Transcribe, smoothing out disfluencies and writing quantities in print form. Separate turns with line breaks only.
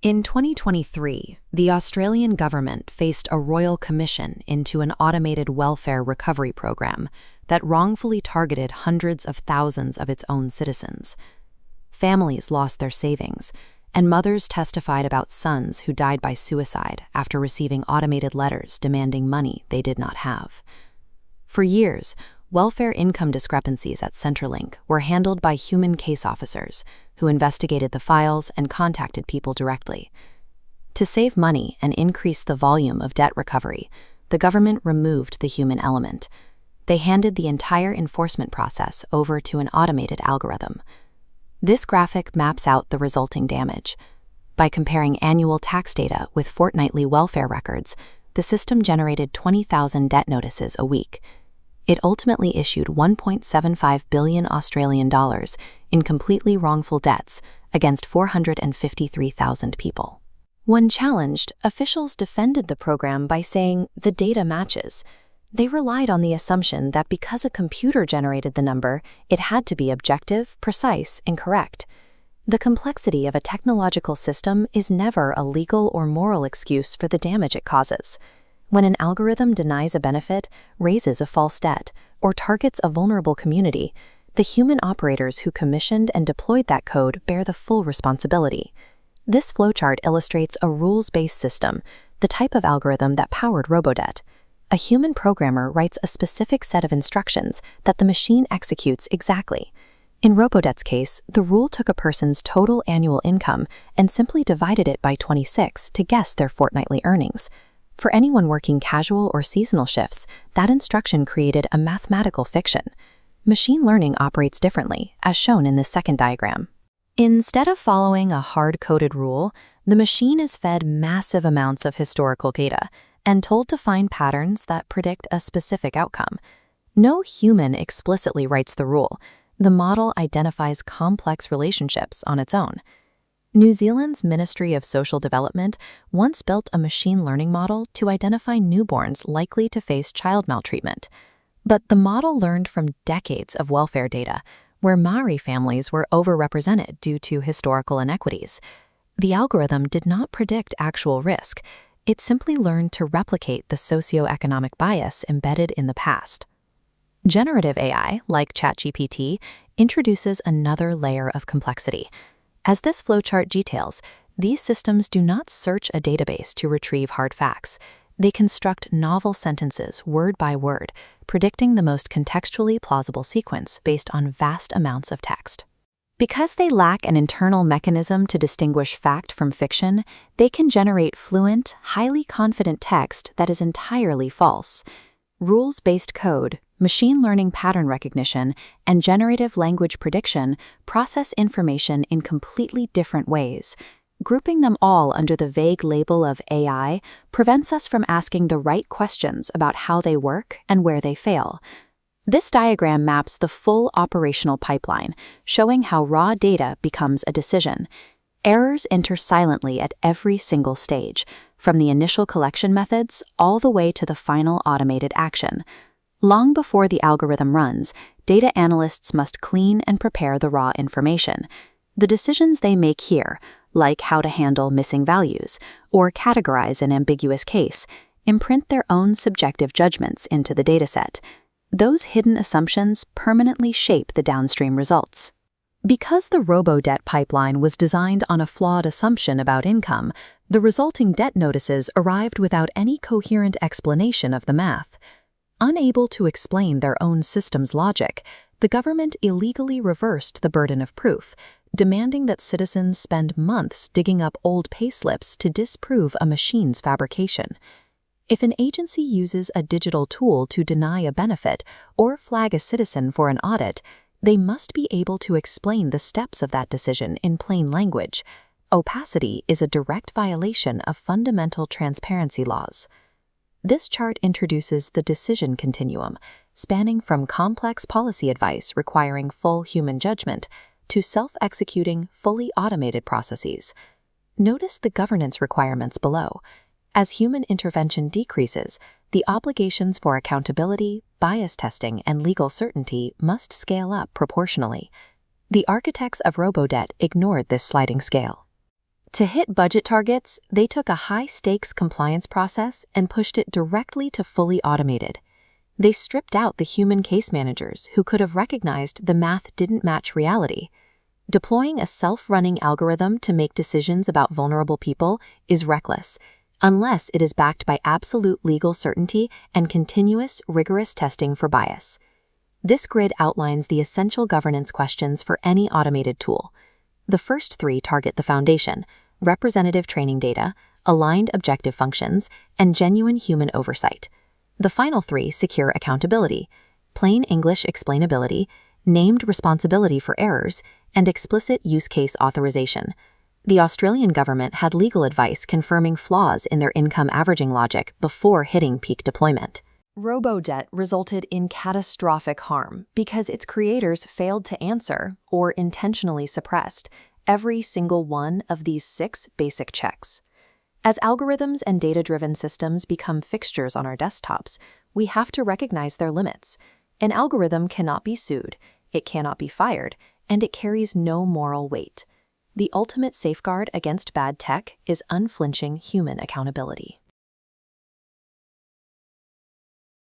In 2023, the Australian government faced a royal commission into an automated welfare recovery program that wrongfully targeted hundreds of thousands of its own citizens. Families lost their savings, and mothers testified about sons who died by suicide after receiving automated letters demanding money they did not have. For years, welfare income discrepancies at Centrelink were handled by human case officers who investigated the files and contacted people directly. To save money and increase the volume of debt recovery, the government removed the human element. They handed the entire enforcement process over to an automated algorithm. This graphic maps out the resulting damage. By comparing annual tax data with fortnightly welfare records, the system generated 20,000 debt notices a week. It ultimately issued 1.75 billion Australian dollars in completely wrongful debts against 453,000 people. When challenged, officials defended the program by saying the data matches. They relied on the assumption that because a computer generated the number, it had to be objective, precise, and correct. The complexity of a technological system is never a legal or moral excuse for the damage it causes. When an algorithm denies a benefit, raises a false debt, or targets a vulnerable community, the human operators who commissioned and deployed that code bear the full responsibility. This flowchart illustrates a rules-based system, the type of algorithm that powered Robodebt. A human programmer writes a specific set of instructions that the machine executes exactly. In Robodebt's case, the rule took a person's total annual income and simply divided it by 26 to guess their fortnightly earnings. For anyone working casual or seasonal shifts, that instruction created a mathematical fiction. Machine learning operates differently, as shown in this second diagram. Instead of following a hard-coded rule, the machine is fed massive amounts of historical data and told to find patterns that predict a specific outcome. No human explicitly writes the rule. The model identifies complex relationships on its own. New Zealand's Ministry of Social Development once built a machine learning model to identify newborns likely to face child maltreatment. But the model learned from decades of welfare data, where Maori families were overrepresented due to historical inequities. The algorithm did not predict actual risk. It simply learned to replicate the socioeconomic bias embedded in the past. Generative AI, like ChatGPT, introduces another layer of complexity. As this flowchart details, these systems do not search a database to retrieve hard facts. They construct novel sentences word by word, predicting the most contextually plausible sequence based on vast amounts of text. Because they lack an internal mechanism to distinguish fact from fiction, they can generate fluent, highly confident text that is entirely false. Rules-based code, machine learning pattern recognition, and generative language prediction process information in completely different ways. Grouping them all under the vague label of AI prevents us from asking the right questions about how they work and where they fail. This diagram maps the full operational pipeline, showing how raw data becomes a decision. Errors enter silently at every single stage, from the initial collection methods all the way to the final automated action. Long before the algorithm runs, data analysts must clean and prepare the raw information. The decisions they make here, like how to handle missing values or categorize an ambiguous case, imprint their own subjective judgments into the dataset. Those hidden assumptions permanently shape the downstream results. Because the Robodebt pipeline was designed on a flawed assumption about income, the resulting debt notices arrived without any coherent explanation of the math. Unable to explain their own system's logic, the government illegally reversed the burden of proof, demanding that citizens spend months digging up old payslips to disprove a machine's fabrication. If an agency uses a digital tool to deny a benefit or flag a citizen for an audit, they must be able to explain the steps of that decision in plain language. Opacity is a direct violation of fundamental transparency laws. This chart introduces the decision continuum, spanning from complex policy advice requiring full human judgment to self-executing, fully automated processes. Notice the governance requirements below. As human intervention decreases, the obligations for accountability, bias testing, and legal certainty must scale up proportionally. The architects of Robodebt ignored this sliding scale. To hit budget targets, they took a high-stakes compliance process and pushed it directly to fully automated. They stripped out the human case managers who could have recognized the math didn't match reality. Deploying a self-running algorithm to make decisions about vulnerable people is reckless, unless it is backed by absolute legal certainty and continuous, rigorous testing for bias. This grid outlines the essential governance questions for any automated tool. The first three target the foundation: representative training data, aligned objective functions, and genuine human oversight. The final three secure accountability: plain English explainability, named responsibility for errors, and explicit use case authorization. The Australian government had legal advice confirming flaws in their income averaging logic before hitting peak deployment. Robodebt resulted in catastrophic harm because its creators failed to answer, or intentionally suppressed, every single one of these 6 basic checks. As algorithms and data-driven systems become fixtures on our desktops, we have to recognize their limits. An algorithm cannot be sued, it cannot be fired, and it carries no moral weight. The ultimate safeguard against bad tech is unflinching human accountability.